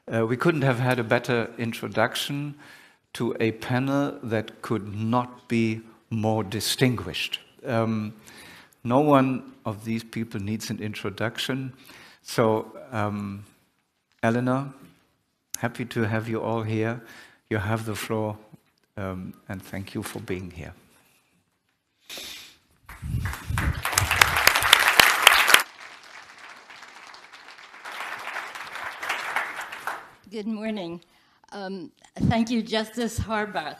We couldn't have had a better introduction to a panel that could not be more distinguished. No one of these people needs an introduction. So, Eleanor, happy to have you all here. You have the floor, and thank you for being here. Good morning. Thank you, Justice Harbath.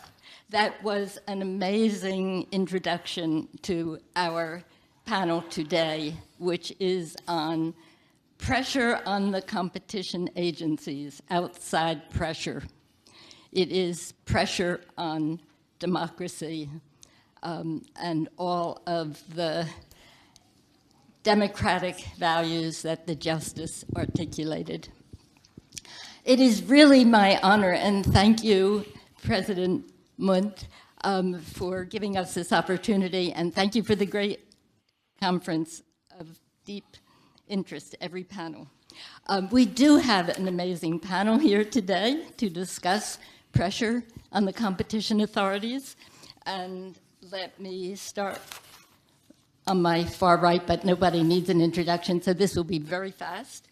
That was an amazing introduction to our panel today, which is on pressure on the competition agencies, outside pressure. It is pressure on democracy and all of the democratic values that the justice articulated. It is really my honor, and thank you, President Monti, for giving us this opportunity, and thank you for the great conference of deep interest to every panel. We do have an amazing panel here today to discuss pressure on the competition authorities, and let me start on my far right, but nobody needs an introduction, so this will be very fast.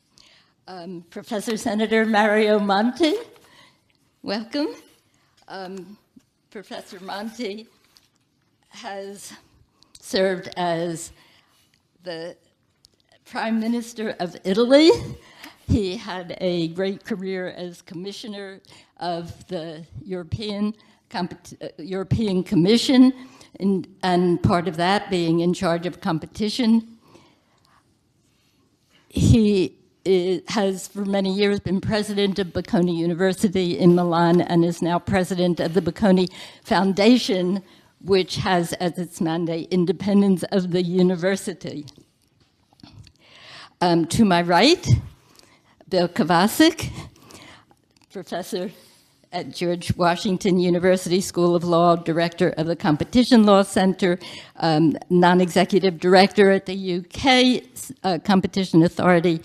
Professor Senator Mario Monti, welcome. Professor Monti has served as the Prime Minister of Italy. He had a great career as Commissioner of the European Commission, and part of that being in charge of competition. He has for many years been president of Bocconi University in Milan and is now president of the Bocconi Foundation, which has as its mandate independence of the university. To my right, Bill Kovacic, professor at George Washington University School of Law, director of the Competition Law Center, non-executive director at the UK Competition Authority,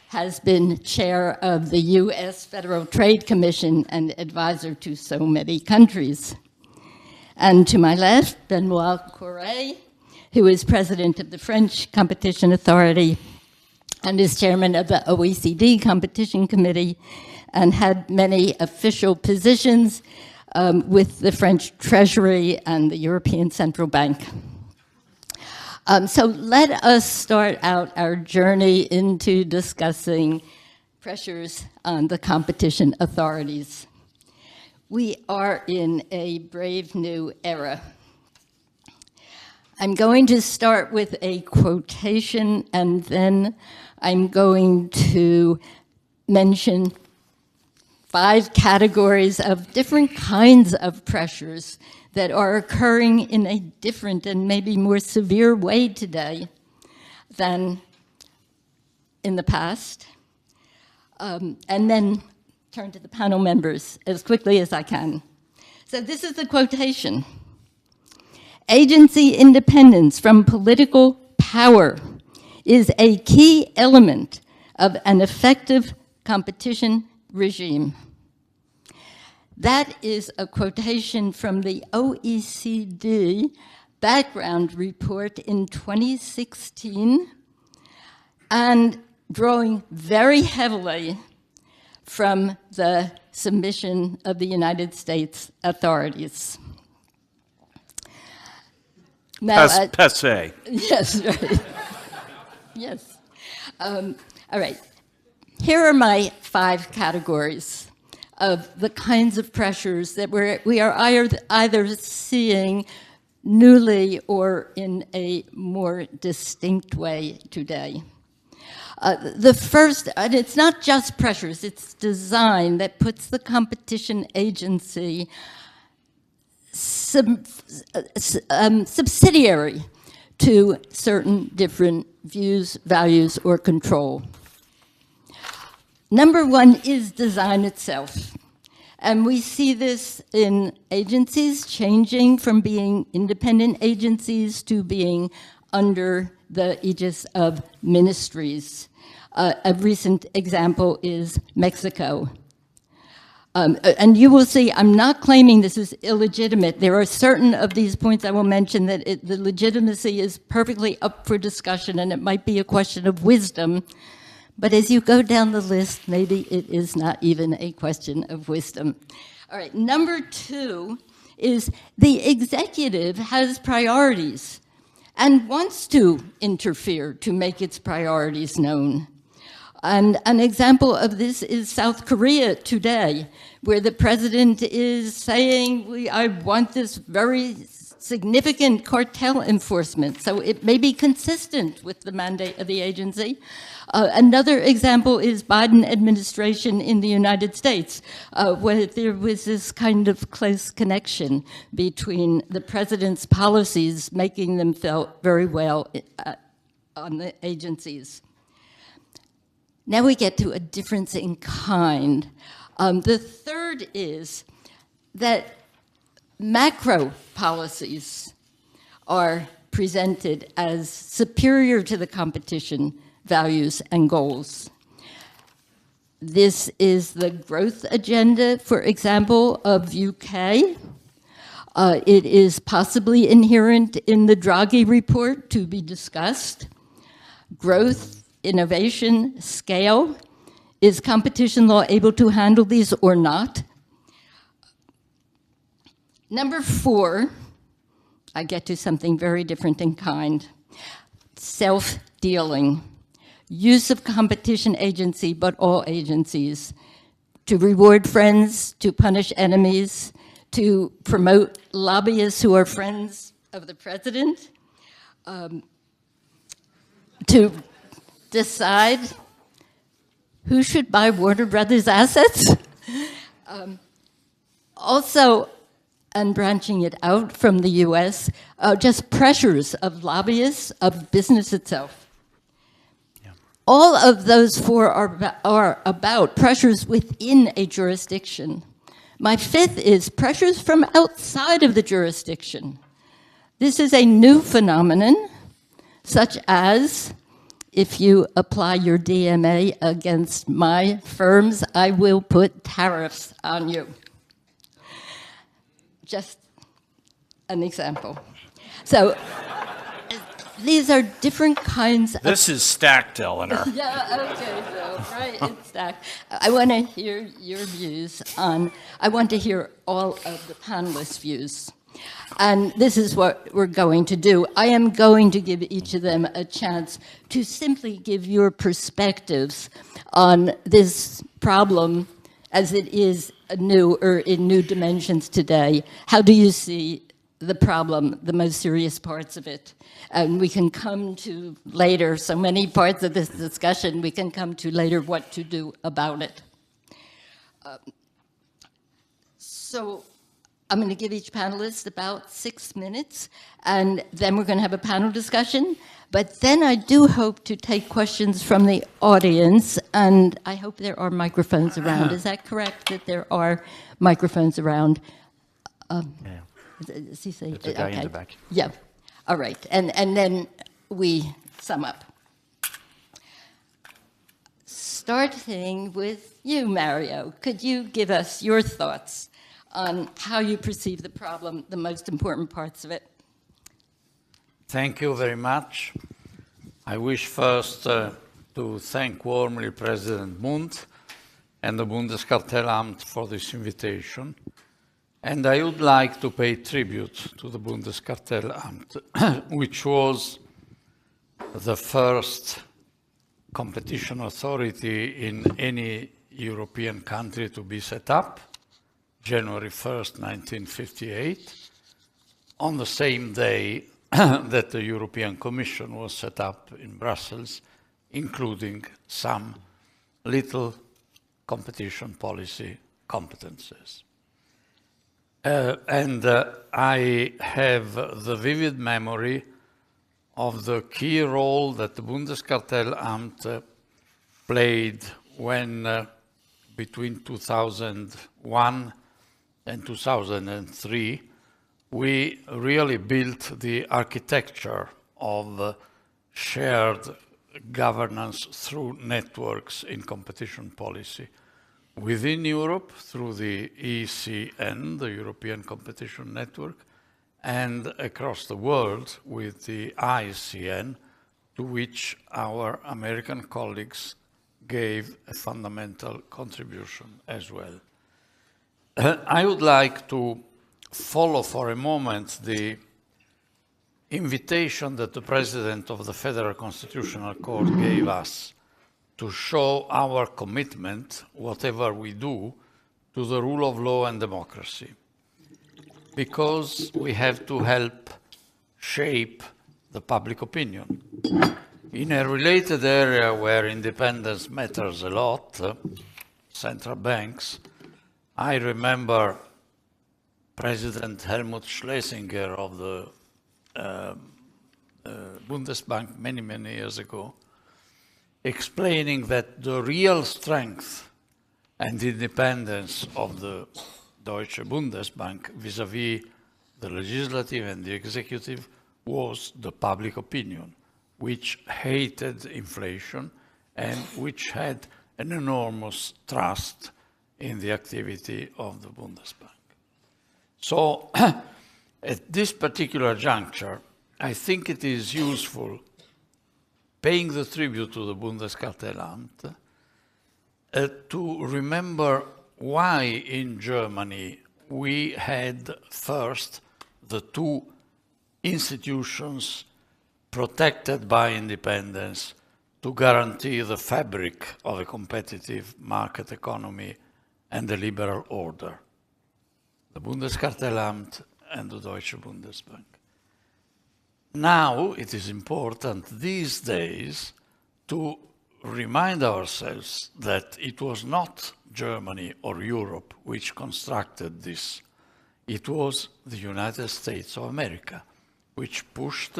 has been chair of the US Federal Trade Commission and advisor to so many countries. And to my left, Benoît Cœuré, who is president of the French Competition Authority and is chairman of the OECD Competition Committee and had many official positions with the French Treasury and the European Central Bank. So let us start out our journey into discussing pressures on the competition authorities. We are in a brave new era. I'm going to start with a quotation, and then I'm going to mention 5 categories of different kinds of pressures that are occurring in a different and maybe more severe way today than in the past. And then turn to the panel members as quickly as I can. So this is the quotation. Agency independence from political power is a key element of an effective competition regime. That is a quotation from the OECD background report in 2016 and drawing very heavily from the submission of the United States authorities. Now, Passé. Yes, right. Yes. All right. Here are my 5 categories of the kinds of pressures that we are either seeing newly or in a more distinct way today. The first, and it's not just pressures, it's design that puts the competition agency subsidiary to certain different views, values, or control. Number 1 is design itself. And we see this in agencies changing from being independent agencies to being under the aegis of ministries. A recent example is Mexico, And you will see, I'm not claiming this is illegitimate. There are certain of these points I will mention that the legitimacy is perfectly up for discussion, and it might be a question of wisdom. But as you go down the list, maybe it is not even a question of wisdom. All right, number 2 is the executive has priorities and wants to interfere to make its priorities known. And an example of this is South Korea today, where the president is saying, I want this very significant cartel enforcement, so it may be consistent with the mandate of the agency. Another example is Biden administration in the United States, where there was this kind of close connection between the president's policies making them felt very well on the agencies. Now we get to a difference in kind. The third is that macro policies are presented as superior to the competition values and goals. This is the growth agenda, for example, of UK. It is possibly inherent in the Draghi report to be discussed. Growth, innovation, scale. Is competition law able to handle these or not? Number 4, I get to something very different in kind. Self-dealing. Use of competition agency, but all agencies, to reward friends, to punish enemies, to promote lobbyists who are friends of the president, to decide who should buy Warner Brothers assets. Also, and branching it out from the US, just pressures of lobbyists, of business itself. Yeah. All of those 4 are about pressures within a jurisdiction. My 5th is pressures from outside of the jurisdiction. This is a new phenomenon, such as, if you apply your DMA against my firms, I will put tariffs on you. Just an example. So these are different kinds of... This is stacked, Eleanor. Yeah, okay, so, right, it's stacked. I want to hear your views on... I want to hear all of the panelists' views. And this is what we're going to do. I am going to give each of them a chance to simply give your perspectives on this problem as it is new or in new dimensions today. How do you see the problem, the most serious parts of it? And we can come to later, so many parts of this discussion, we can come to later what to do about it. So I'm going to give each panelist about 6 minutes, and then we're going to have a panel discussion. But then I do hope to take questions from the audience, and I hope there are microphones around. Is that correct, that there are microphones around? Yeah. Does he say? There's a guy in the back. Yeah. All right. And then we sum up. Starting with you, Mario. Could you give us your thoughts on how you perceive the problem, the most important parts of it? Thank you very much. I wish first to thank warmly President Monti and the Bundeskartellamt for this invitation. And I would like to pay tribute to the Bundeskartellamt, which was the first competition authority in any European country to be set up, January 1st, 1958, on the same day that the European Commission was set up in Brussels, including some little competition policy competences. I have the vivid memory of the key role that the Bundeskartellamt played when, between 2001 and 2003, we really built the architecture of shared governance through networks in competition policy, within Europe through the ECN, the European Competition Network, and across the world with the ICN, to which our American colleagues gave a fundamental contribution as well. I would like to follow for a moment the invitation that the President of the Federal Constitutional Court gave us to show our commitment, whatever we do, to the rule of law and democracy. Because we have to help shape the public opinion. In a related area where independence matters a lot, central banks, I remember President Helmut Schlesinger of the Bundesbank many, many years ago, explaining that the real strength and independence of the Deutsche Bundesbank vis-à-vis the legislative and the executive was the public opinion, which hated inflation and which had an enormous trust in the activity of the Bundesbank. So at this particular juncture, I think it is useful paying the tribute to the Bundeskartellamt to remember why in Germany we had first the two institutions protected by independence to guarantee the fabric of a competitive market economy and a liberal order, the Bundeskartellamt and the Deutsche Bundesbank. Now it is important these days to remind ourselves that it was not Germany or Europe which constructed this. It was the United States of America, which pushed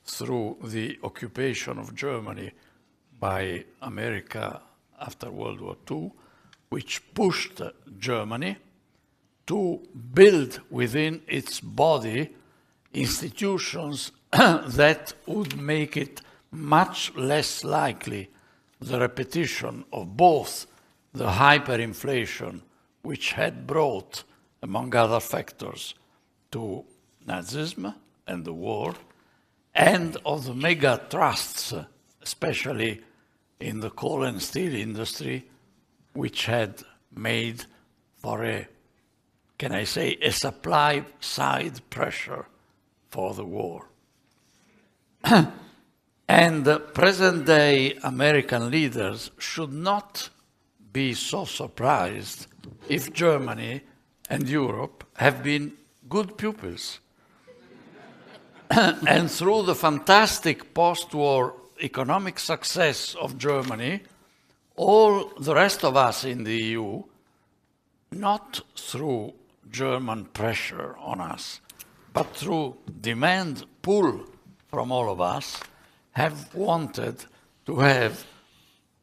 through the occupation of Germany by America after World War II, which pushed Germany to build within its body institutions that would make it much less likely the repetition of both the hyperinflation, which had brought, among other factors, to Nazism and the war, and of the mega trusts, especially in the coal and steel industry, which had made for a, can I say, a supply side pressure for the war. And present-day American leaders should not be so surprised if Germany and Europe have been good pupils. And through the fantastic post-war economic success of Germany, all the rest of us in the EU, not through German pressure on us, but through demand pull from all of us, have wanted to have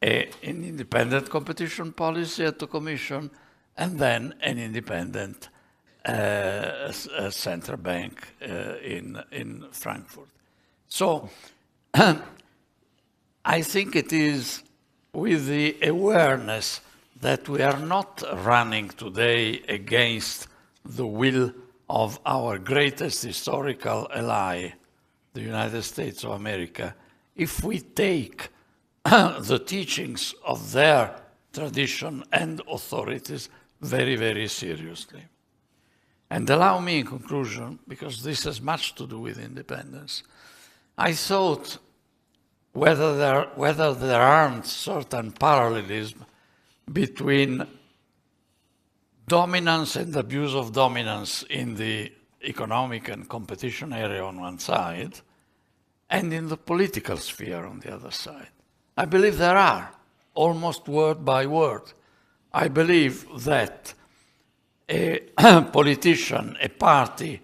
an independent competition policy at the Commission and then an independent central bank in Frankfurt. So I think it is with the awareness that we are not running today against the will of our greatest historical ally, the United States of America, if we take the teachings of their tradition and authorities very, very seriously. And allow me in conclusion, because this has much to do with independence, I thought whether there aren't certain parallelism between dominance and abuse of dominance in the economic and competition area on one side, and in the political sphere on the other side. I believe there are, almost word by word. I believe that a politician, a party,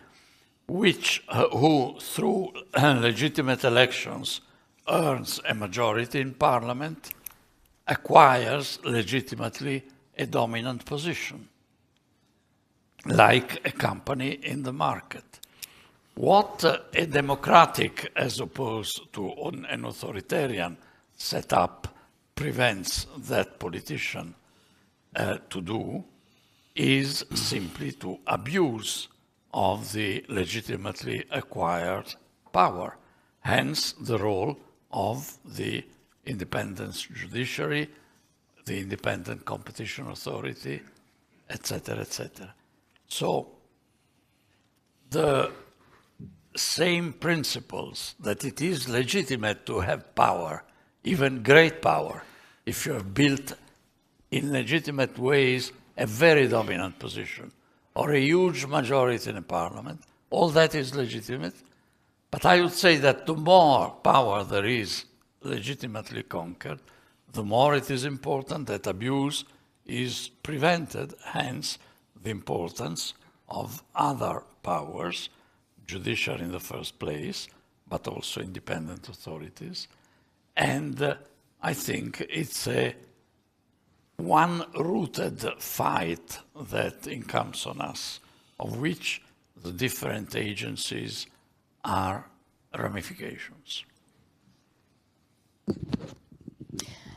who through legitimate elections earns a majority in parliament, acquires legitimately a dominant position, like a company in the market. What a democratic, as opposed to an authoritarian setup, prevents that politician to do is simply to abuse of the legitimately acquired power, hence the role of the independent judiciary, the independent competition authority, etc., etc. So the same principles that it is legitimate to have power, even great power, if you have built in legitimate ways a very dominant position or a huge majority in a parliament, all that is legitimate. But I would say that the more power there is legitimately conquered, the more it is important that abuse is prevented, hence the importance of other powers, judiciary in the first place, but also independent authorities. And I think it's a one-rooted fight that incomes on us, of which the different agencies are ramifications.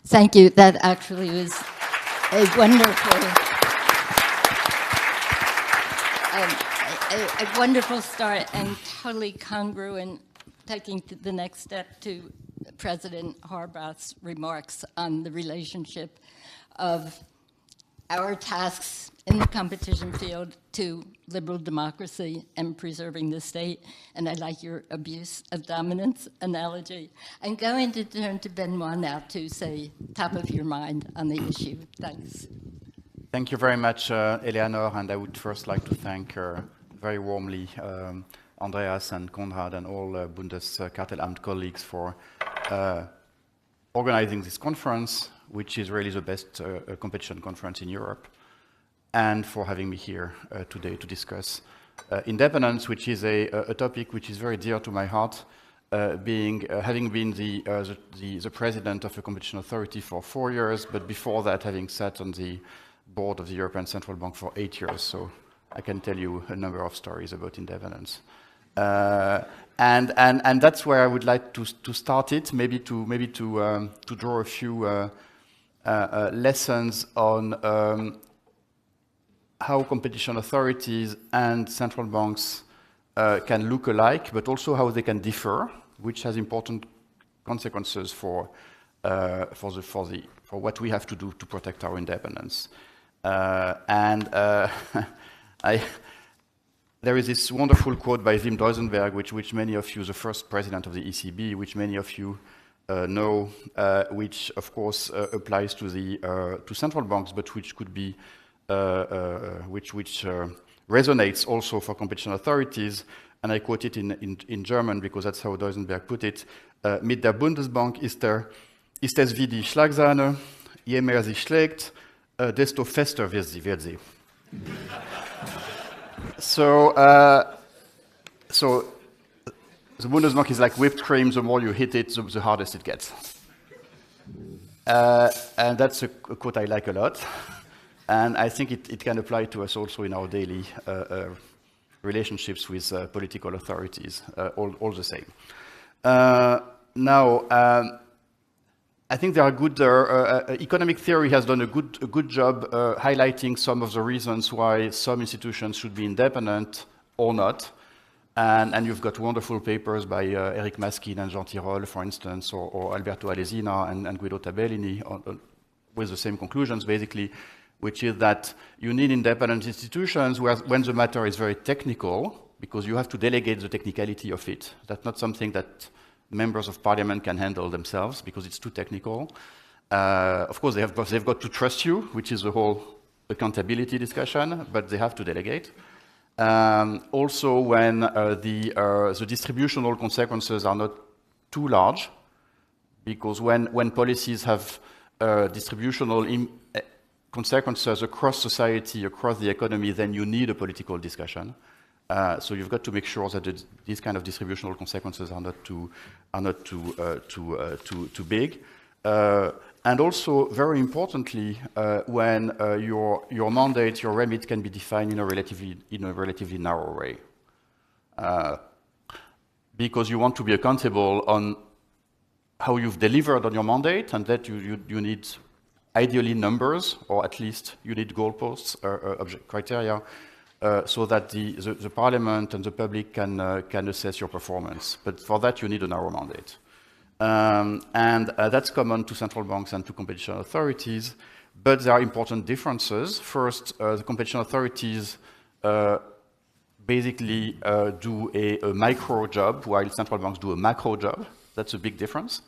Thank you. That actually was a wonderful start and totally congruent, taking to the next step to President Horvath's remarks on the relationship of our tasks in the competition field to liberal democracy and preserving the state. And I like your abuse of dominance analogy. I'm going to turn to Benoît now to say top of your mind on the issue. Thanks. Thank you very much, Eleanor, and I would first like to thank very warmly Andreas and Konrad and all Bundeskartellamt colleagues for organizing this conference, which is really the best competition conference in Europe, and for having me here today to discuss independence, which is a topic which is very dear to my heart, having been the president of a competition authority for 4 years, but before that having sat on the board of the European Central Bank for 8 years. So I can tell you a number of stories about independence. And that's where I would like to start it, maybe to draw a few lessons on how competition authorities and central banks can look alike, but also how they can differ, which has important consequences for what we have to do to protect our independence. There is this wonderful quote by Wim Duisenberg, which many of you, the first president of the ECB, which many of you know, which of course applies to central banks, but which could be, which resonates also for competition authorities. And I quote it in German because that's how Duisenberg put it. Mit der Bundesbank ist es wie die Schlagsahne. Je mehr sie schlägt, desto fester wird sie. So the Bundesbank is like whipped cream. The more you hit it, the hardest it gets. And that's a quote I like a lot. And I think it can apply to us also in our daily relationships with political authorities, all the same. Now, I think there are good, economic theory has done a good job highlighting some of the reasons why some institutions should be independent or not. And you've got wonderful papers by Eric Maskin and Jean Tirole, for instance, or Alberto Alesina and Guido Tabellini with the same conclusions, basically, which is that you need independent institutions when the matter is very technical, because you have to delegate the technicality of it. That's not something that members of parliament can handle themselves because it's too technical. Of course, they've got to trust you, which is the whole accountability discussion, but they have to delegate. Also, when the distributional consequences are not too large, because when policies have distributional consequences across society, across the economy, then you need a political discussion. So you've got to make sure that these kind of distributional consequences are not too big. And also, very importantly, when your mandate, your remit can be defined in a relatively narrow way, because you want to be accountable on how you've delivered on your mandate, and that you need ideally numbers, or at least you need goalposts, object criteria, so that the parliament and the public can assess your performance. But for that, you need a narrow mandate. That's common to central banks and to competition authorities, but there are important differences. First, the competition authorities basically do a micro job, while central banks do a macro job. That's a big difference.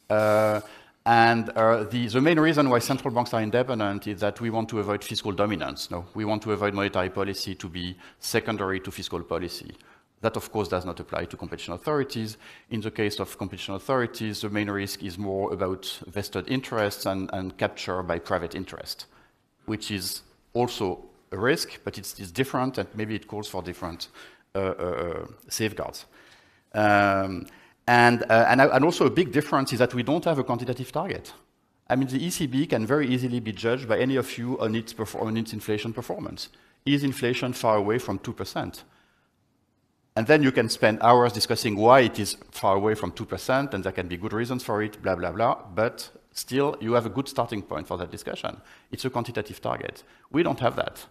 The main reason why central banks are independent is that we want to avoid fiscal dominance. No, we want to avoid monetary policy to be secondary to fiscal policy. That, of course, does not apply to competition authorities. In the case of competition authorities, the main risk is more about vested interests and capture by private interest, which is also a risk, but it's different, and maybe it calls for different safeguards. And also a big difference is that we don't have a quantitative target. I mean, the ECB can very easily be judged by any of you on its inflation performance. Is inflation far away from 2%? And then you can spend hours discussing why it is far away from 2%, and there can be good reasons for it, blah, blah, blah. But still, you have a good starting point for that discussion. It's a quantitative target. We don't have that.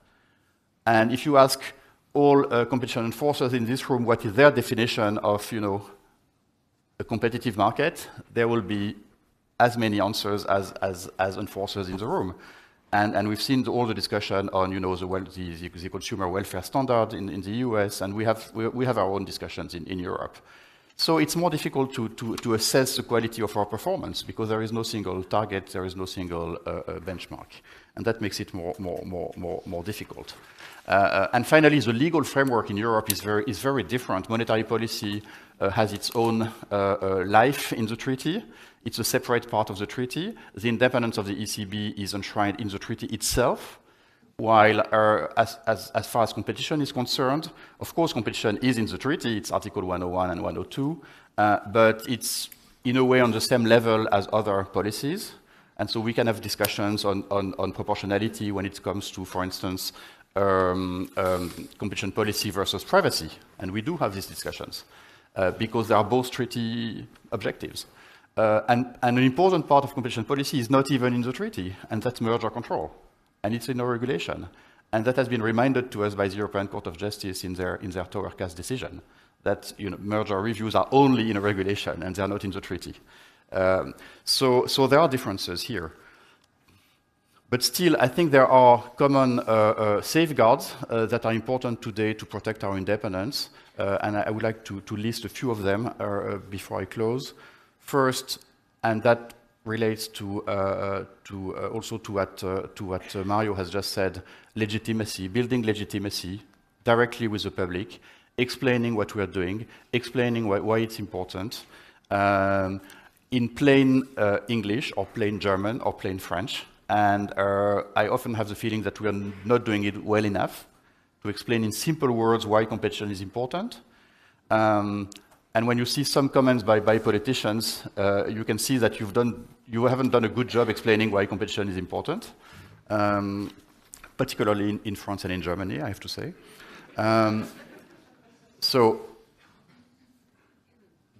And if you ask all competition enforcers in this room what is their definition of, a competitive market, there will be as many answers as enforcers in the room. And we've seen all the discussion on, the consumer welfare standard in the US, and we have our own discussions in Europe. So it's more difficult to assess the quality of our performance because there is no single target, there is no single benchmark, and that makes it more difficult. And finally, the legal framework in Europe is very different. Monetary policy has its own life in the treaty. It's a separate part of the treaty. The independence of the ECB is enshrined in the treaty itself, while as far as competition is concerned, of course, competition is in the treaty. It's Article 101 and 102, but it's in a way on the same level as other policies. And so we can have discussions on proportionality when it comes to, for instance, competition policy versus privacy. And we do have these discussions because they are both treaty objectives. And an important part of competition policy is not even in the treaty, and that's merger control. And it's in our regulation. And that has been reminded to us by the European Court of Justice in their Tower Cast decision, that merger reviews are only in a regulation and they're not in the treaty. So there are differences here. But still, I think there are common safeguards that are important today to protect our independence. And I would like to list a few of them before I close. First, and that relates also to what Mario has just said, legitimacy, building legitimacy directly with the public, explaining what we are doing, explaining why it's important, in plain English or plain German or plain French. And I often have the feeling that we are not doing it well enough to explain in simple words why competition is important. And when you see some comments by politicians, you can see that you haven't done a good job explaining why competition is important, particularly in France and in Germany, I have to say. So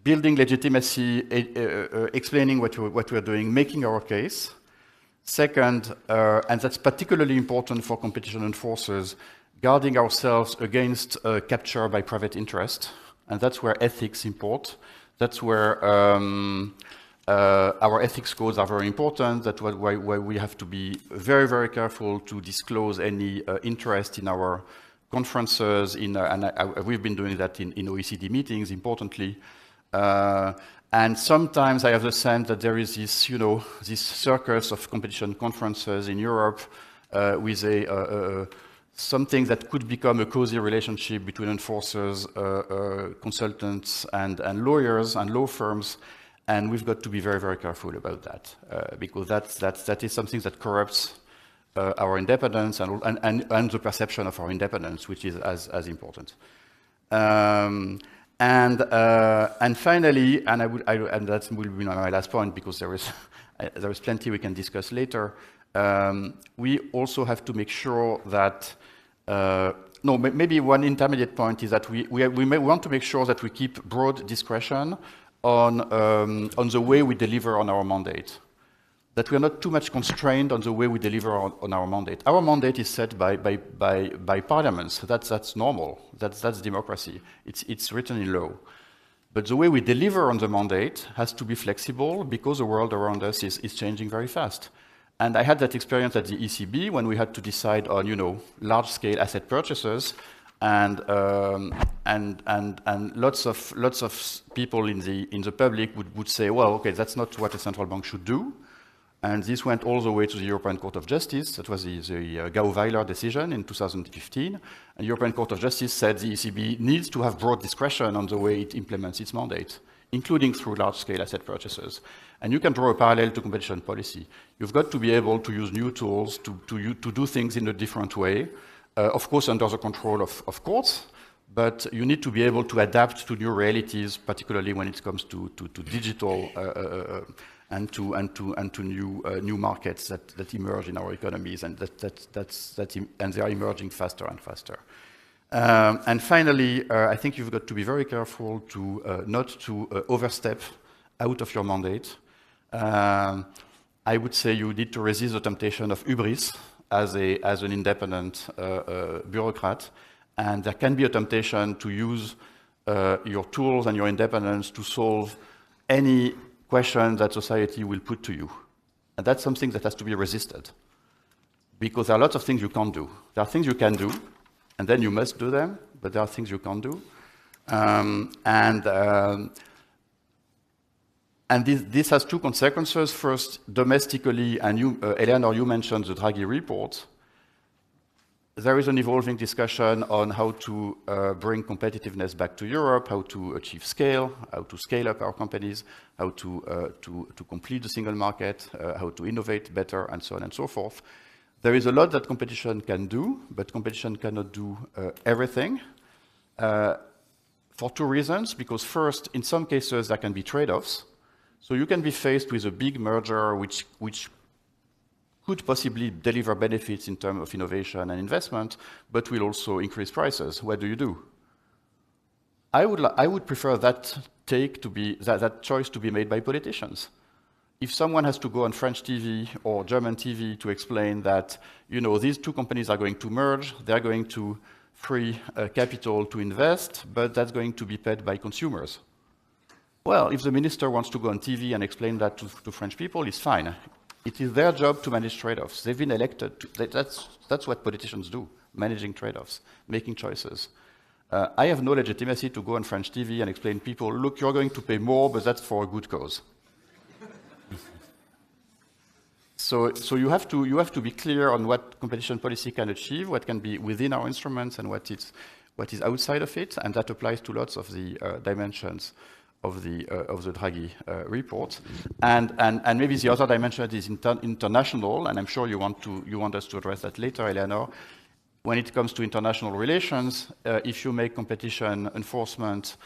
building legitimacy, explaining what we are doing, making our case. Second, and that's particularly important for competition enforcers, guarding ourselves against capture by private interest. And that's where ethics import. That's where our ethics codes are very important. That's why we have to be very, very careful to disclose any interest in our conferences. We've been doing that in OECD meetings, importantly. And sometimes I have the sense that there is this, this circus of competition conferences in Europe with something that could become a cozy relationship between enforcers, consultants, and lawyers and law firms. And we've got to be very, very careful about that because that is something that corrupts our independence and the perception of our independence, which is as important. And finally, and that will be my last point because there is plenty we can discuss later. We also have to make sure that maybe one intermediate point is that we want to make sure that we keep broad discretion on the way we deliver on our mandate. that we are not too much constrained on the way we deliver on our mandate. Our mandate is set by parliaments. That's normal. That's democracy. It's written in law. But the way we deliver on the mandate has to be flexible because the world around us is changing very fast. And I had that experience at the ECB when we had to decide on, large-scale asset purchases, and lots of people in the public would say, well, okay, that's not what a central bank should do. And this went all the way to the European Court of Justice. That was the Gauweiler decision in 2015. And the European Court of Justice said the ECB needs to have broad discretion on the way it implements its mandate, including through large-scale asset purchases. And you can draw a parallel to competition policy. You've got to be able to use new tools to do things in a different way, of course under the control of courts, but you need to be able to adapt to new realities, particularly when it comes to digital and to new markets that emerge in our economies, and and they are emerging faster and faster. And finally, I think you've got to be very careful not to overstep out of your mandate. I would say you need to resist the temptation of hubris as an independent bureaucrat, and there can be a temptation to use your tools and your independence to solve any question that society will put to you. And that's something that has to be resisted, because there are lots of things you can't do. There are things you can do, and then you must do them, but there are things you can't do. And this has two consequences. First, domestically, and Eleanor, you mentioned the Draghi report. There is an evolving discussion on how to bring competitiveness back to Europe, how to achieve scale, how to scale up our companies, how to complete the single market, how to innovate better, and so on and so forth. There is a lot that competition can do, but competition cannot do everything for two reasons. Because first, in some cases, there can be trade-offs. So you can be faced with a big merger which could possibly deliver benefits in terms of innovation and investment, but will also increase prices. What do you do? I would prefer that choice to be made by politicians. If someone has to go on French TV or German TV to explain that, these two companies are going to merge, they're going to free capital to invest, but that's going to be paid by consumers. Well, if the minister wants to go on TV and explain that to French people, it's fine. It is their job to manage trade-offs. They've been elected. That's what politicians do, managing trade-offs, making choices. I have no legitimacy to go on French TV and explain to people, look, you're going to pay more, but that's for a good cause. So you have to be clear on what competition policy can achieve, what can be within our instruments, and what is outside of it, and that applies to lots of the dimensions of the Draghi report, and maybe the other dimension is international, and I'm sure you want us to address that later, Eleanor. When it comes to international relations, if you make competition enforcement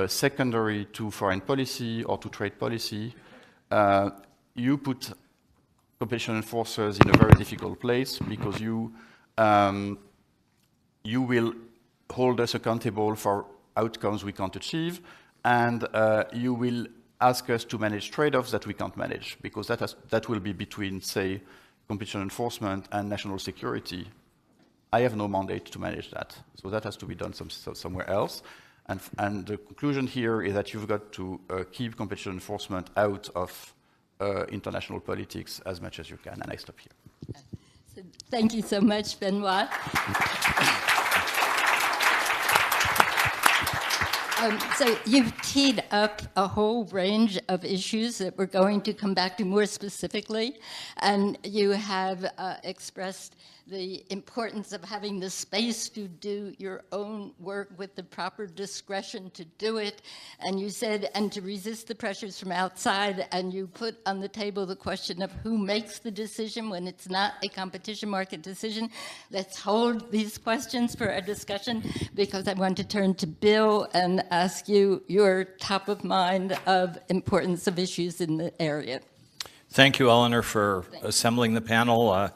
secondary to foreign policy or to trade policy, you put competition enforcers in a very difficult place, because you will hold us accountable for outcomes we can't achieve. And you will ask us to manage trade-offs that we can't manage, because that will be between, say, competition enforcement and national security. I have no mandate to manage that, so that has to be done somewhere else. And the conclusion here is that you've got to keep competition enforcement out of international politics as much as you can. And I stop here. So thank you so much, Benoît. So you've teed up a whole range of issues that we're going to come back to more specifically, and you have expressed the importance of having the space to do your own work with the proper discretion to do it, and you said, and to resist the pressures from outside, and you put on the table the question of who makes the decision when it's not a competition market decision. Let's hold these questions for our discussion, because I want to turn to Bill and ask you your top of mind of importance of issues in the area. Thank you, Eleanor, for assembling the panel.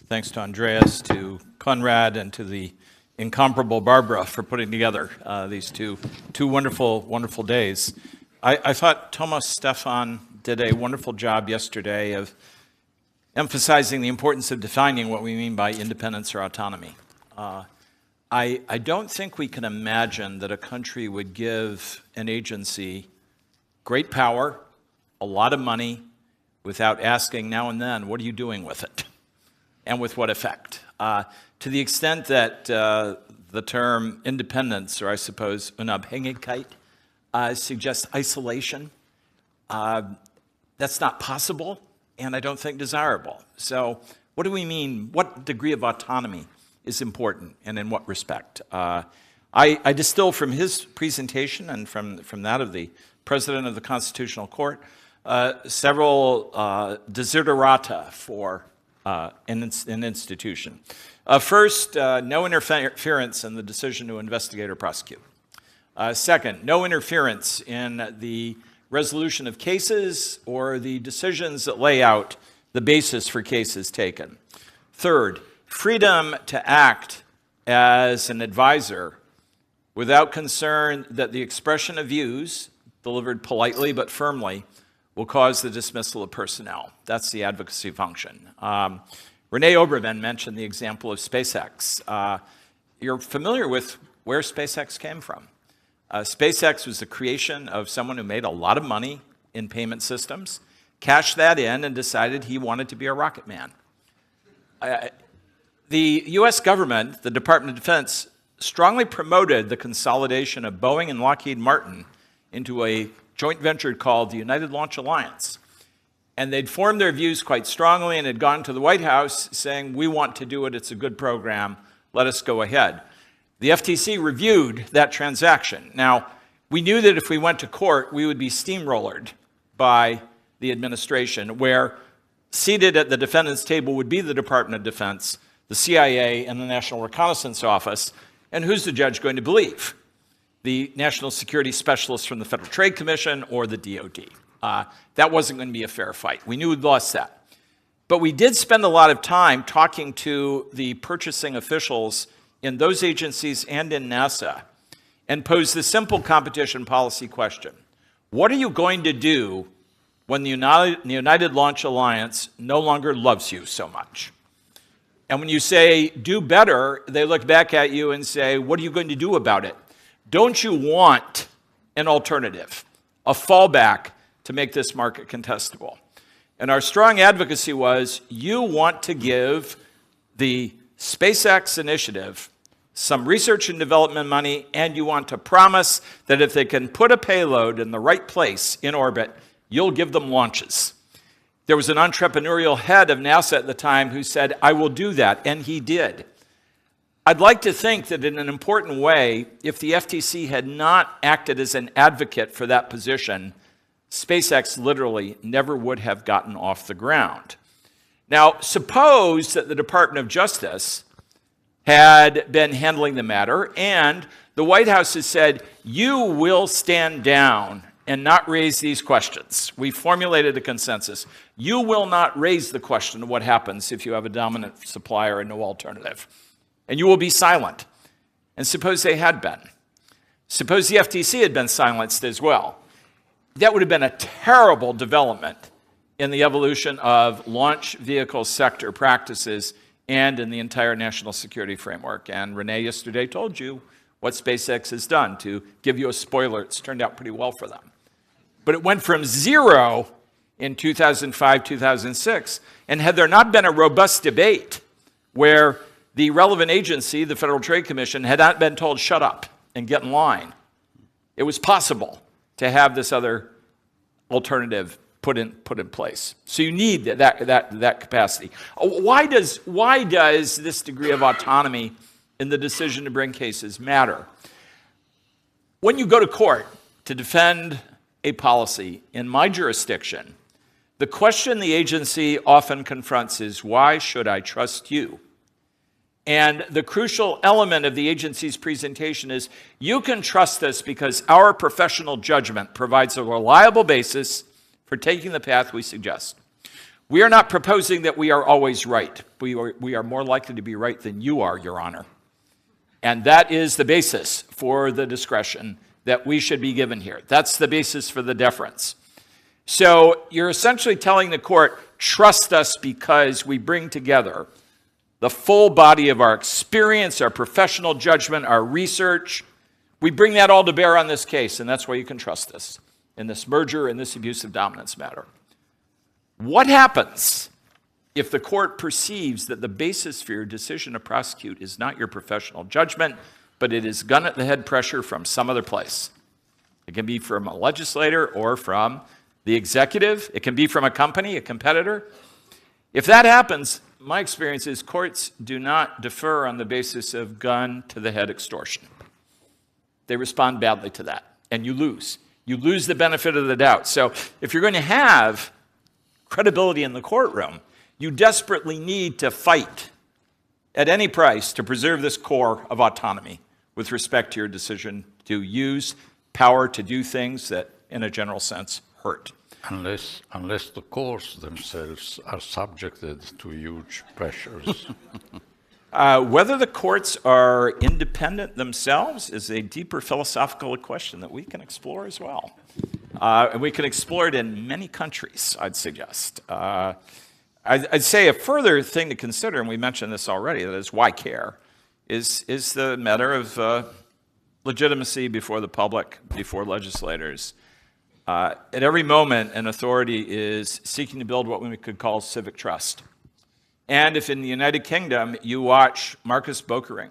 Thanks to Andreas, to Conrad, and to the incomparable Barbara for putting together these two wonderful, wonderful days. I thought Thomas Stefan did a wonderful job yesterday of emphasizing the importance of defining what we mean by independence or autonomy. I don't think we can imagine that a country would give an agency great power, a lot of money, without asking now and then, what are you doing with it? And with what effect? To the extent that the term independence, or I suppose Unabhängigkeit, suggests isolation, that's not possible, and I don't think desirable. So what do we mean? What degree of autonomy is important, and in what respect? I distill from his presentation and from that of the President of the Constitutional Court several desiderata for an institution. First, no interference in the decision to investigate or prosecute. Second, no interference in the resolution of cases or the decisions that lay out the basis for cases taken. Third, freedom to act as an advisor without concern that the expression of views, delivered politely but firmly, will cause the dismissal of personnel. That's the advocacy function. René Obermann mentioned the example of SpaceX. You're familiar with where SpaceX came from. SpaceX was the creation of someone who made a lot of money in payment systems, cashed that in, and decided he wanted to be a rocket man. The US government, the Department of Defense, strongly promoted the consolidation of Boeing and Lockheed Martin into a joint venture called the United Launch Alliance. And they'd formed their views quite strongly and had gone to the White House saying, we want to do it, it's a good program, let us go ahead. The FTC reviewed that transaction. Now, we knew that if we went to court, we would be steamrollered by the administration, where seated at the defendant's table would be the Department of Defense, the CIA, and the National Reconnaissance Office. And who's the judge going to believe? The national security specialists from the Federal Trade Commission or the DOD. That wasn't going to be a fair fight. We knew we'd lost that. But we did spend a lot of time talking to the purchasing officials in those agencies and in NASA and posed the simple competition policy question. What are you going to do when the United Launch Alliance no longer loves you so much? And when you say, do better, they look back at you and say, what are you going to do about it? Don't you want an alternative, a fallback to make this market contestable? And our strong advocacy was, you want to give the SpaceX initiative some research and development money, and you want to promise that if they can put a payload in the right place in orbit, you'll give them launches. There was an entrepreneurial head of NASA at the time who said, I will do that, and he did. I'd like to think that in an important way, if the FTC had not acted as an advocate for that position, SpaceX literally never would have gotten off the ground. Now, suppose that the Department of Justice had been handling the matter, and the White House has said, you will stand down and not raise these questions. We formulated a consensus. You will not raise the question of what happens if you have a dominant supplier and no alternative. And you will be silent. And suppose they had been. Suppose the FTC had been silenced as well. That would have been a terrible development in the evolution of launch vehicle sector practices and in the entire national security framework. And René yesterday told you what SpaceX has done. To give you a spoiler, it's turned out pretty well for them. But it went from 0 in 2005, 2006, and had there not been a robust debate where the relevant agency, the Federal Trade Commission, had not been told, shut up and get in line, it was possible to have this other alternative put in place. So you need that capacity. Why does this degree of autonomy in the decision to bring cases matter? When you go to court to defend a policy in my jurisdiction, the question the agency often confronts is, why should I trust you? And the crucial element of the agency's presentation is, you can trust us because our professional judgment provides a reliable basis for taking the path we suggest. We are not proposing that we are always right. We are more likely to be right than you are, Your Honor. And that is the basis for the discretion that we should be given here. That's the basis for the deference. So you're essentially telling the court, trust us because we bring together the full body of our experience, our professional judgment, our research. We bring that all to bear on this case, and that's why you can trust us in this merger and this abusive dominance matter. What happens if the court perceives that the basis for your decision to prosecute is not your professional judgment, but it is gun-at-the-head pressure from some other place? It can be from a legislator or from the executive. It can be from a company, a competitor. If that happens, my experience is courts do not defer on the basis of gun-to-the-head extortion. They respond badly to that, and you lose. You lose the benefit of the doubt. So if you're going to have credibility in the courtroom, you desperately need to fight at any price to preserve this core of autonomy with respect to your decision to use power to do things that, in a general sense, hurt. Unless the courts themselves are subjected to huge pressures. Whether the courts are independent themselves is a deeper philosophical question that we can explore as well. And we can explore it in many countries, I'd suggest. I'd say a further thing to consider, and we mentioned this already, that is why care, is the matter of legitimacy before the public, before legislators. At every moment, an authority is seeking to build what we could call civic trust. And if in the United Kingdom you watch Marcus Bokering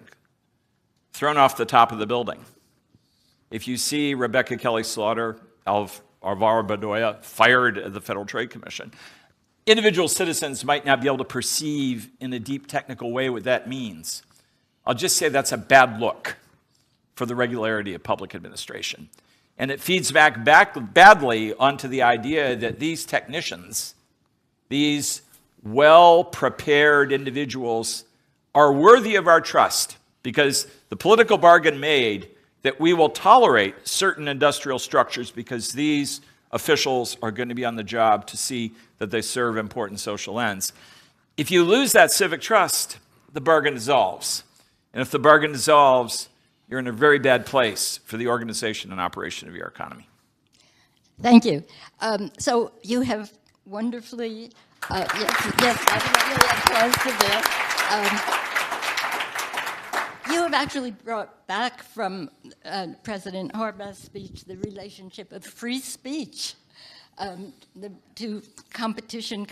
thrown off the top of the building, if you see Rebecca Kelly-Slaughter, Alvaro Bedoya fired at the Federal Trade Commission, individual citizens might not be able to perceive in a deep technical way what that means. I'll just say that's a bad look for the regularity of public administration. And it feeds back badly onto the idea that these technicians, these well-prepared individuals, are worthy of our trust because the political bargain made that we will tolerate certain industrial structures because these officials are going to be on the job to see that they serve important social ends. If you lose that civic trust, the bargain dissolves. And if the bargain dissolves, you're in a very bad place for the organization and operation of your economy. Thank you. So you have wonderfully, yes, you have actually brought back from President Horvath's speech the relationship of free speech to competition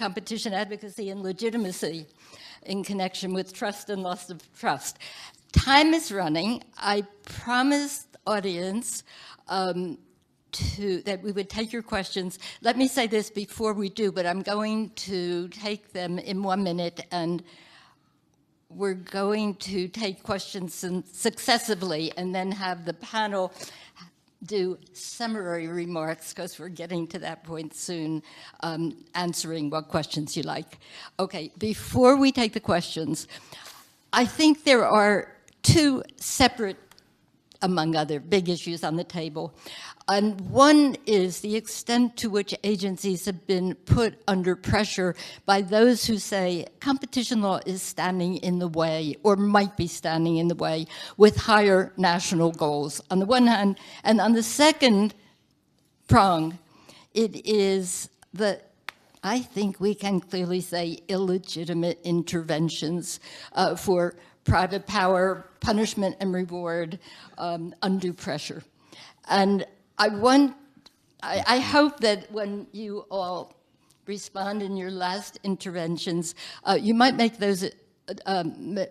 advocacy, and legitimacy in connection with trust and loss of trust. Time is running. I promised the audience that we would take your questions. Let me say this before we do, but I'm going to take them in 1 minute, and we're going to take questions successively and then have the panel do summary remarks, because we're getting to that point soon, answering what questions you like. Okay, before we take the questions, I think there are two separate, among other big issues on the table. And one is the extent to which agencies have been put under pressure by those who say competition law is standing in the way, or might be standing in the way, with higher national goals on the one hand. And on the second prong, it is the, I think we can clearly say, illegitimate interventions for private power, punishment and reward, undue pressure. And I hope that when you all respond in your last interventions, you might make those,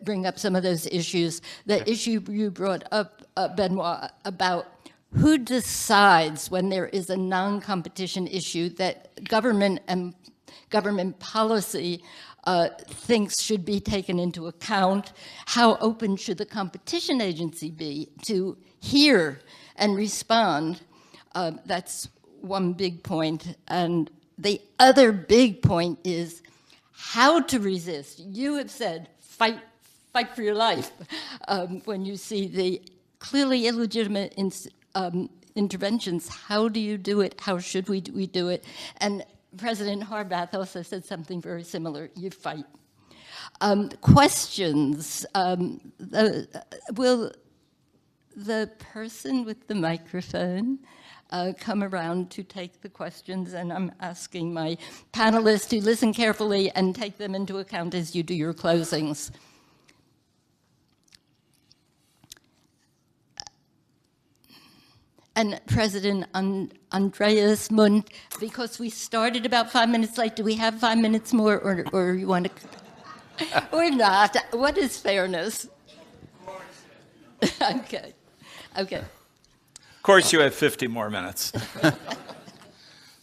bring up some of those issues. The issue you brought up, Benoît, about who decides when there is a non-competition issue that government and government policy thinks should be taken into account. How open should the competition agency be to hear and respond? That's one big point. And the other big point is how to resist. You have said, fight for your life. When you see the clearly illegitimate interventions, how do you do it? How should we do it? And President Horvath also said something very similar, you fight. Questions. Will the person with the microphone come around to take the questions, and I'm asking my panelists to listen carefully and take them into account as you do your closings. And President Andreas Mund, because we started about 5 minutes late, do we have 5 minutes more, or you want to? Or not? What is fairness? Okay. Okay. Of course, you have 50 more minutes.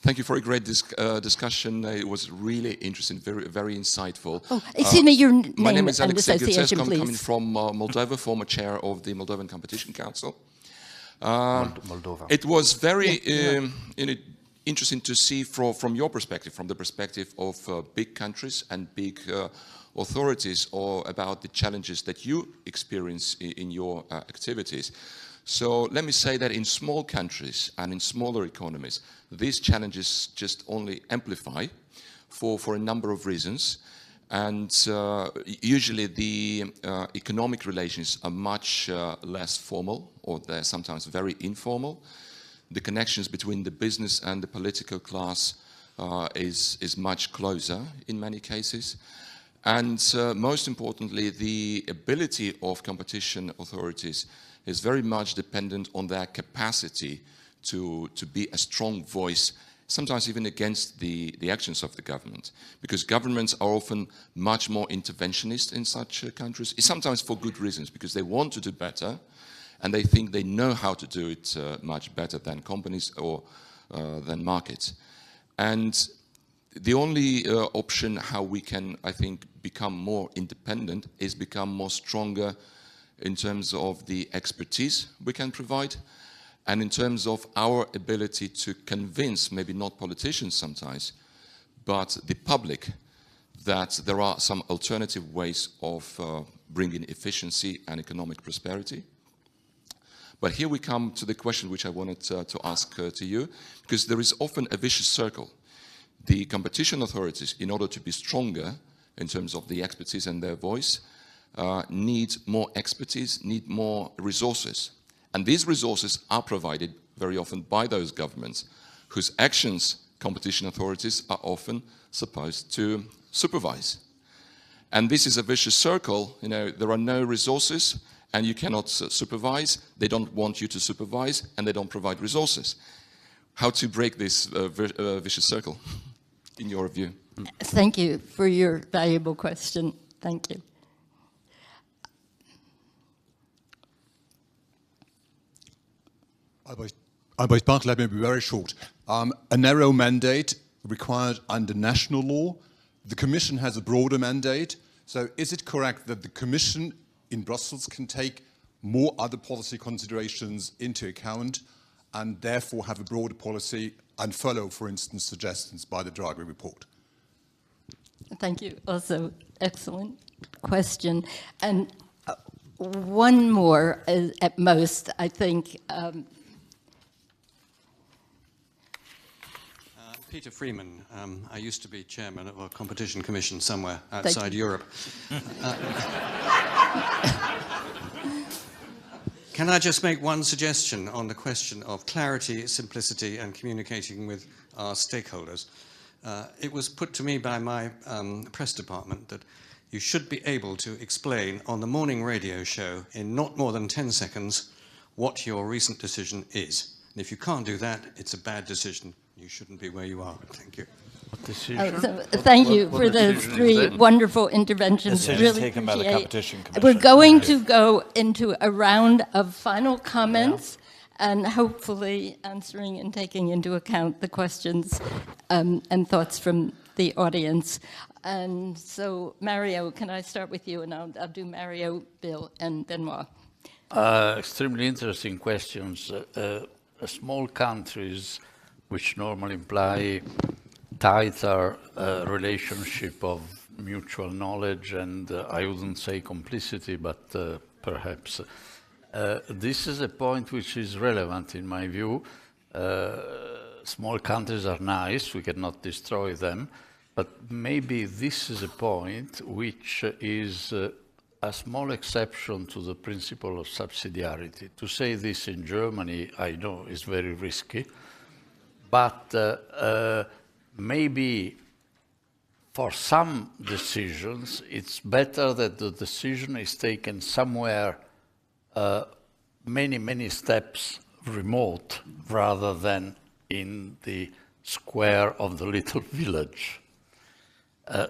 Thank you for a great discussion. It was really interesting, very, very insightful. Oh, excuse me, your name my name is and Alexei association, Gutierrez, please. coming from Moldova, former chair of the Moldovan Competition Council. Moldova. It was very interesting to see from your perspective, from the perspective of big countries and big authorities, or about the challenges that you experience in your activities. So let me say that in small countries and in smaller economies, these challenges just only amplify for a number of reasons. And usually the economic relations are much less formal, or they're sometimes very informal. The connections between the business and the political class is much closer in many cases. And most importantly, the ability of competition authorities is very much dependent on their capacity to be a strong voice, sometimes even against the actions of the government, because governments are often much more interventionist in such countries, sometimes for good reasons, because they want to do better, and they think they know how to do it much better than companies or than markets. And the only option how we can, I think, become more independent is become more stronger in terms of the expertise we can provide, and in terms of our ability to convince, maybe not politicians sometimes, but the public, that there are some alternative ways of bringing efficiency and economic prosperity. But here we come to the question which I wanted to ask to you, because there is often a vicious circle. The competition authorities, in order to be stronger in terms of the expertise and their voice, need more expertise, need more resources. And these resources are provided very often by those governments whose actions competition authorities are often supposed to supervise. And this is a vicious circle. You know, there are no resources and you cannot supervise. They don't want you to supervise and they don't provide resources. How to break this vicious circle, in your view? Thank you for your valuable question. Thank you. Albrecht Barth, let me be very short. A narrow mandate required under national law. The Commission has a broader mandate. So is it correct that the Commission in Brussels can take more other policy considerations into account and therefore have a broader policy and follow, for instance, suggestions by the Draghi report? Thank you. Also, excellent question. And one more at most, I think. Peter Freeman. I used to be chairman of a competition commission somewhere outside Europe. Can I just make one suggestion on the question of clarity, simplicity, and communicating with our stakeholders? It was put to me by my press department that you should be able to explain on the morning radio show in not more than 10 seconds what your recent decision is. And if you can't do that, it's a bad decision. You shouldn't be where you are. Thank you. Thank you for those three wonderful interventions. Decisions Really taken by the appreciate. Competition Commission. We're going to go into a round of final comments and hopefully answering and taking into account the questions and thoughts from the audience. And so, Mario, can I start with you? And I'll do Mario, Bill, and Benoît. Extremely interesting questions. Small countries, which normally imply tighter relationship of mutual knowledge and I wouldn't say complicity, but perhaps. This is a point which is relevant in my view. Small countries are nice, we cannot destroy them, but maybe this is a point which is a small exception to the principle of subsidiarity. To say this in Germany, I know, is very risky, but maybe for some decisions, it's better that the decision is taken somewhere many, many steps remote rather than in the square of the little village.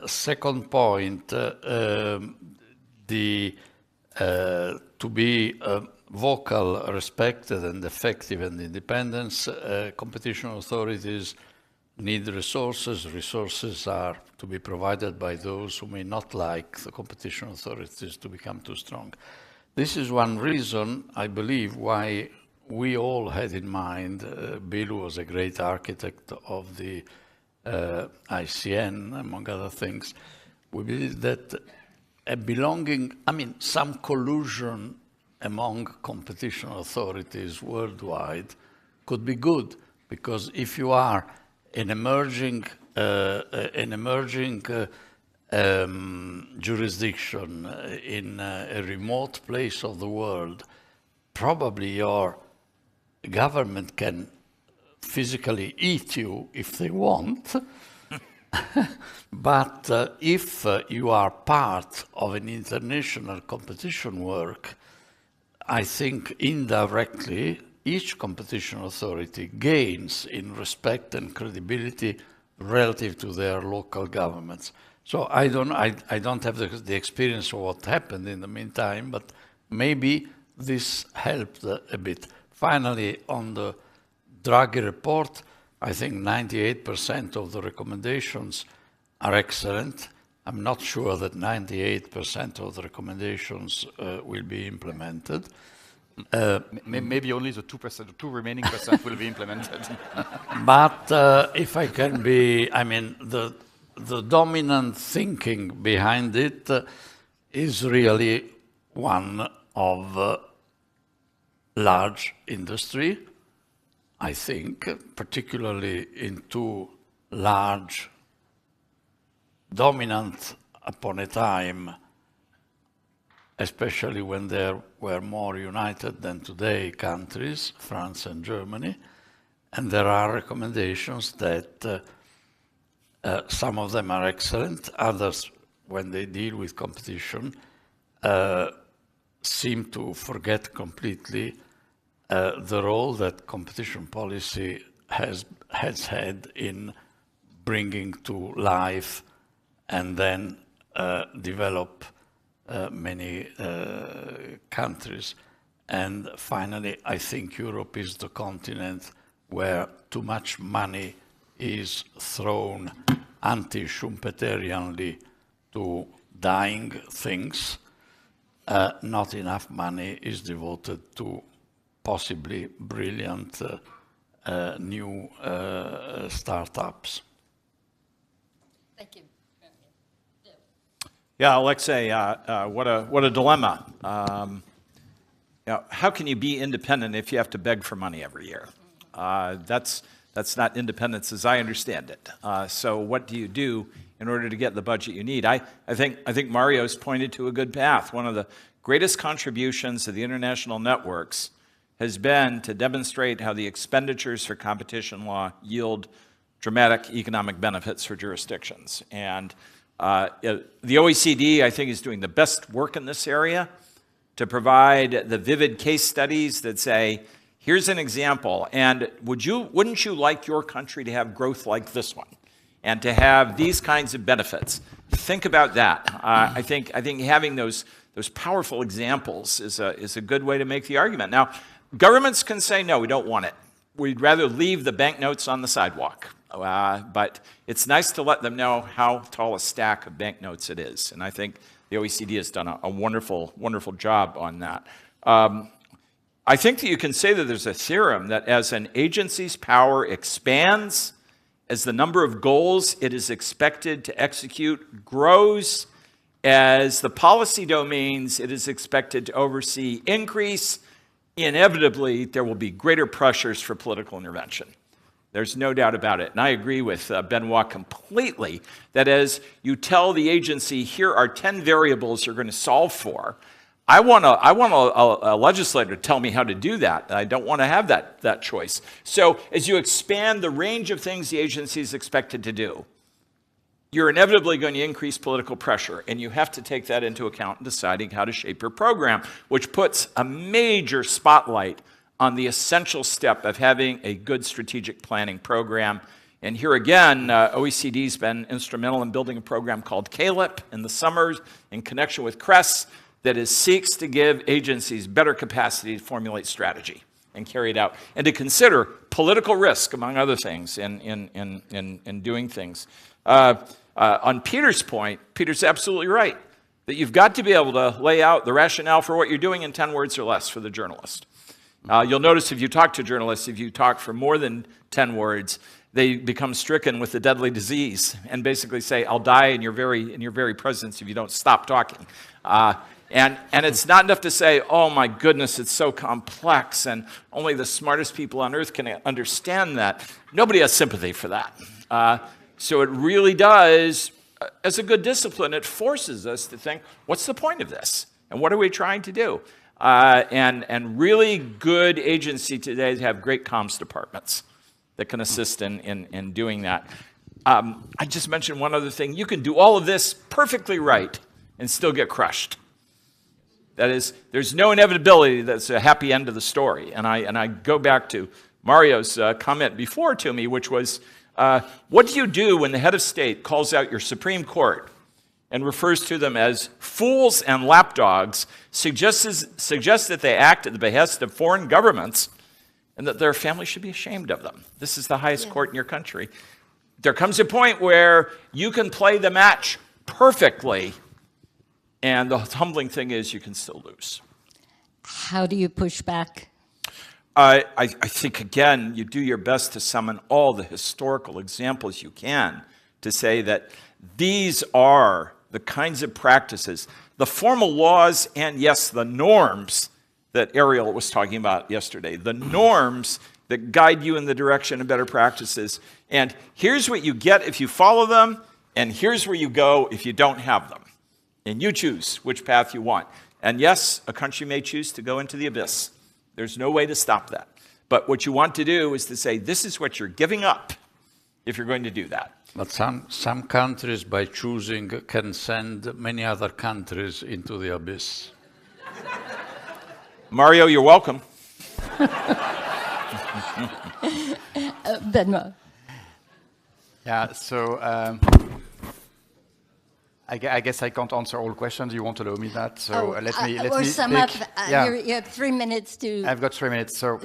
Second point, to be vocal, respected, and effective and independent, competition authorities need resources. Resources are to be provided by those who may not like the competition authorities to become too strong. This is one reason, I believe, why we all had in mind, Bill was a great architect of the ICN, among other things. We believe that some collusion among competition authorities worldwide could be good, because if you are an emerging jurisdiction in a remote place of the world, probably your government can physically eat you if they want. But if you are part of an international competition work, I think indirectly each competition authority gains in respect and credibility relative to their local governments. So I don't have the experience of what happened in the meantime, but maybe this helped a bit. Finally, on the Draghi report, I think 98% of the recommendations are excellent. I'm not sure that 98% of the recommendations will be implemented. Maybe only the 2%, the 2 remaining percent will be implemented. But if I can be, the dominant thinking behind it is really one of large industry, I think, particularly in 2 large, dominant upon a time, especially when there were more united than today countries, France and Germany. And there are recommendations that some of them are excellent, others, when they deal with competition, seem to forget completely the role that competition policy has had in bringing to life and then develop many countries. And finally, I think Europe is the continent where too much money is thrown anti-Schumpeterianly to dying things. Not enough money is devoted to possibly brilliant new startups. Thank you. Yeah, Alexei, what a dilemma. How can you be independent if you have to beg for money every year? That's not independence as I understand it. So what do you do in order to get the budget you need? I think Mario's pointed to a good path. One of the greatest contributions of the international networks has been to demonstrate how the expenditures for competition law yield dramatic economic benefits for jurisdictions. And the OECD, I think, is doing the best work in this area to provide the vivid case studies that say, here's an example, and wouldn't you like your country to have growth like this one, and to have these kinds of benefits? Think about that. I think having those powerful examples is a good way to make the argument. Now, governments can say, no, we don't want it. We'd rather leave the banknotes on the sidewalk. But it's nice to let them know how tall a stack of banknotes it is. And I think the OECD has done a wonderful, wonderful job on that. I think that you can say that there's a theorem that as an agency's power expands, as the number of goals it is expected to execute grows, as the policy domains it is expected to oversee increase, inevitably there will be greater pressures for political intervention. There's no doubt about it. And I agree with Benoît completely that as you tell the agency, here are 10 variables you're going to solve for, I want a legislator to tell me how to do that. I don't want to have that choice. So as you expand the range of things the agency is expected to do, you're inevitably going to increase political pressure, and you have to take that into account in deciding how to shape your program, which puts a major spotlight on the essential step of having a good strategic planning program. And here again, OECD's been instrumental in building a program called CALIP in the summers in connection with CRESS that seeks to give agencies better capacity to formulate strategy and carry it out, and to consider political risk, among other things, in doing things. On Peter's point, Peter's absolutely right, that you've got to be able to lay out the rationale for what you're doing in 10 words or less for the journalist. You'll notice if you talk to journalists, if you talk for more than 10 words, they become stricken with the deadly disease and basically say, I'll die in your very presence if you don't stop talking. And it's not enough to say, oh my goodness, it's so complex and only the smartest people on earth can understand that. Nobody has sympathy for that. So it really does, as a good discipline, it forces us to think, what's the point of this? And what are we trying to do? And really good agency today have great comms departments that can assist in doing that. I just mentioned one other thing. You can do all of this perfectly right and still get crushed. That is, there's no inevitability that's a happy end of the story. And I go back to Mario's comment before to me, which was, what do you do when the head of state calls out your Supreme Court and refers to them as fools and lapdogs, suggests that they act at the behest of foreign governments and that their family should be ashamed of them? This is the highest court in your country. There comes a point where you can play the match perfectly, and the humbling thing is you can still lose. How do you push back? I think, again, you do your best to summon all the historical examples you can to say that these are the kinds of practices, the formal laws, and yes, the norms that Ariel was talking about yesterday, the norms that guide you in the direction of better practices. And here's what you get if you follow them, and here's where you go if you don't have them. And you choose which path you want. And yes, a country may choose to go into the abyss. There's no way to stop that. But what you want to do is to say, this is what you're giving up if you're going to do that. But some countries, by choosing, can send many other countries into the abyss. Mario, you're welcome. Benoît. Yeah, so I guess I can't answer all questions. You won't allow me that, so let me sum up. You have 3 minutes to. I've got 3 minutes. So,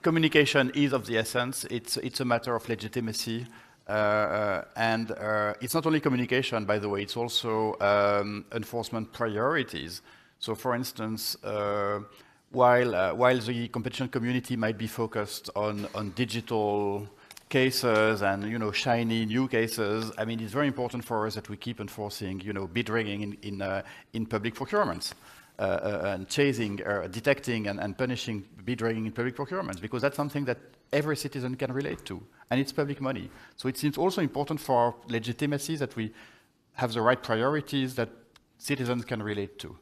communication is of the essence. It's a matter of legitimacy, and it's not only communication, by the way. It's also enforcement priorities. So, for instance, while the competition community might be focused on digital cases and shiny new cases, I mean, it's very important for us that we keep enforcing bid rigging in public procurements and chasing, detecting and punishing bid rigging in public procurements, because that's something that every citizen can relate to, and it's public money. So it seems also important for our legitimacy that we have the right priorities that citizens can relate to.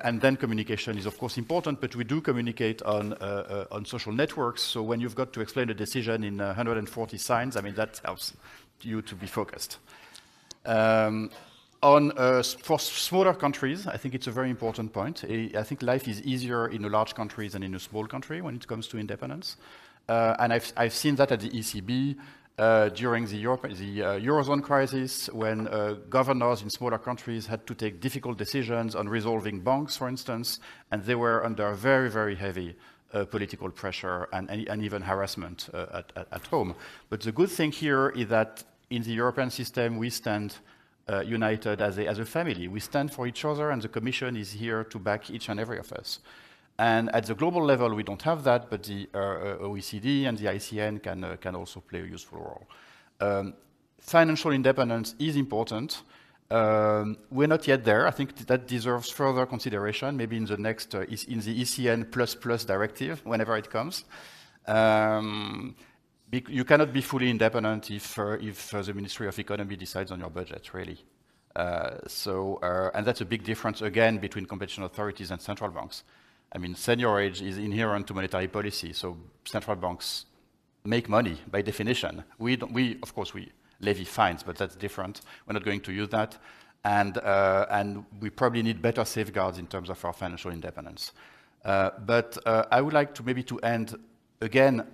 And then communication is, of course, important, but we do communicate on social networks. So when you've got to explain a decision in 140 signs, I mean, that helps you to be focused. For smaller countries, I think it's a very important point. I think life is easier in a large country than in a small country when it comes to independence. And I've seen that at the ECB. During the Eurozone crisis, when governors in smaller countries had to take difficult decisions on resolving banks, for instance, and they were under very, very heavy political pressure and even harassment at home. But the good thing here is that in the European system, we stand united as a family. We stand for each other, and the Commission is here to back each and every of us. And at the global level, we don't have that, but the OECD and the ICN can also play a useful role. Financial independence is important. We're not yet there. I think that deserves further consideration, maybe in the next, in the ECN++ directive, whenever it comes. You cannot be fully independent if the Ministry of Economy decides on your budget, really. And that's a big difference, again, between competition authorities and central banks. I mean, seniorage is inherent to monetary policy, so central banks make money by definition. Of course, we levy fines, but that's different. We're not going to use that. And we probably need better safeguards in terms of our financial independence. But I would like to maybe to end, again,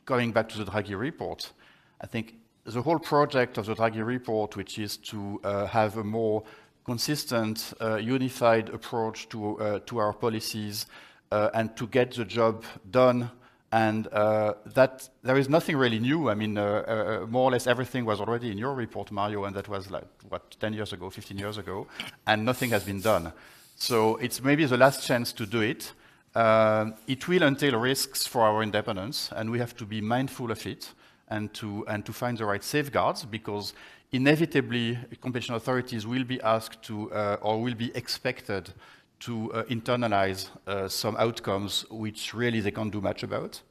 going back to the Draghi report. I think the whole project of the Draghi report, which is to have a more consistent, unified approach to our policies and to get the job done, and that there is nothing really new. I mean, more or less everything was already in your report, Mario, and that was like, what, 10 years ago, 15 years ago, and nothing has been done. So it's maybe the last chance to do it. It will entail risks for our independence, and we have to be mindful of it and to find the right safeguards, because inevitably competition authorities will be asked to or will be expected to internalize some outcomes which really they can't do much about.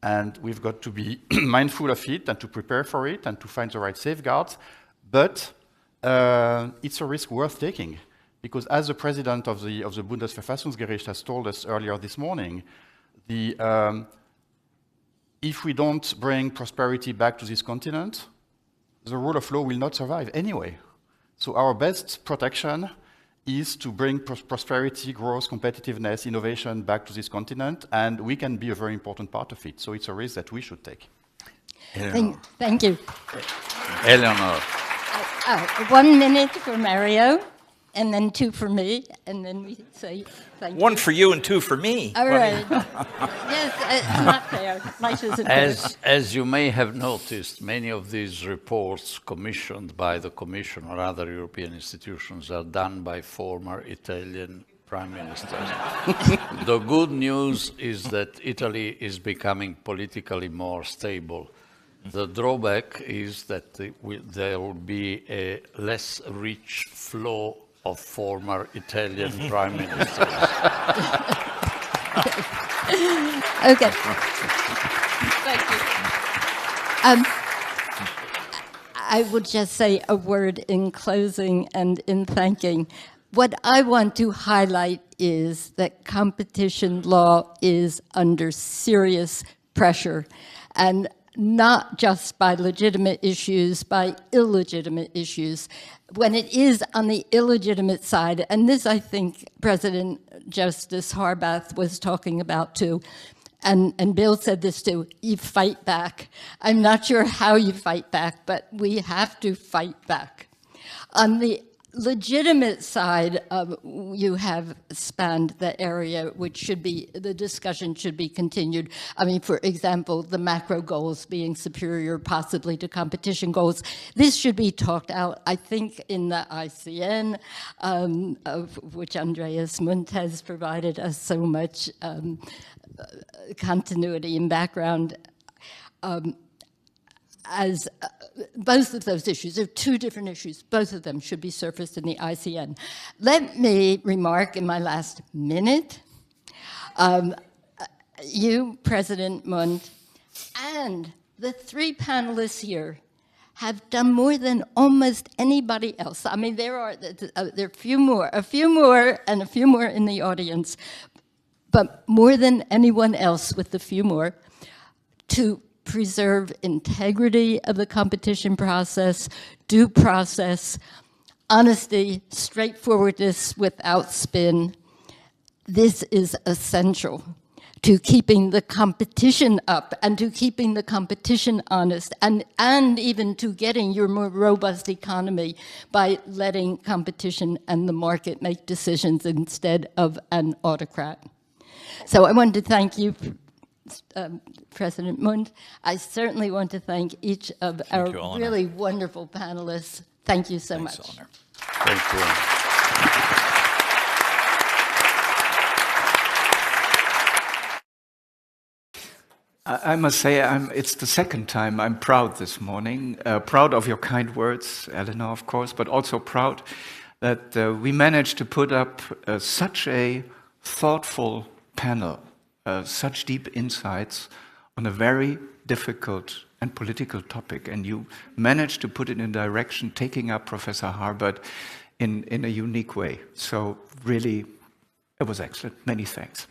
And we've got to be mindful of it and to prepare for it and to find the right safeguards. But it's a risk worth taking, because as the president of the Bundesverfassungsgericht has told us earlier this morning, if we don't bring prosperity back to this continent, the rule of law will not survive anyway. So our best protection is to bring prosperity, growth, competitiveness, innovation back to this continent, and we can be a very important part of it. So it's a risk that we should take. Thank you. Eleanor. 1 minute for Mario, and then 2 for me, and then we say thank you. 1 for you and 2 for me. All right. Yes, it's not fair. Life isn't fair. As you may have noticed, many of these reports commissioned by the Commission or other European institutions are done by former Italian prime ministers. The good news is that Italy is becoming politically more stable. The drawback is that there will be a less rich flow of former Italian prime ministers. Okay. Thank you. I would just say a word in closing and in thanking. What I want to highlight is that competition law is under serious pressure, and not just by legitimate issues, by illegitimate issues. When it is on the illegitimate side, and this I think President Justice Harbath was talking about too, and Bill said this too, you fight back. I'm not sure how you fight back, but we have to fight back. On the legitimate side, you have spanned the area which should be, the discussion should be continued. I mean, for example, the macro goals being superior possibly to competition goals. This should be talked out, I think, in the ICN, of which Andreas Munt has provided us so much continuity and background. As both of those issues, there are 2 different issues, both of them should be surfaced in the ICN. Let me remark in my last minute, you, President Munt, and the 3 panelists here have done more than almost anybody else. I mean, there are a few more, and a few more in the audience, but more than anyone else with the few more, to preserve integrity of the competition process, due process, honesty, straightforwardness without spin. This is essential to keeping the competition up and to keeping the competition honest and even to getting your more robust economy by letting competition and the market make decisions instead of an autocrat. So I wanted to thank you, President Munt. I certainly want to thank each of our really wonderful panelists. Thank you so much. Eleanor. Thank you. I must say, it's the second time I'm proud this morning. Proud of your kind words, Eleanor, of course, but also proud that we managed to put up such a thoughtful panel, such deep insights on a very difficult and political topic, and you managed to put it in direction, taking up Professor Harbert in a unique way. So really, it was excellent. Many thanks.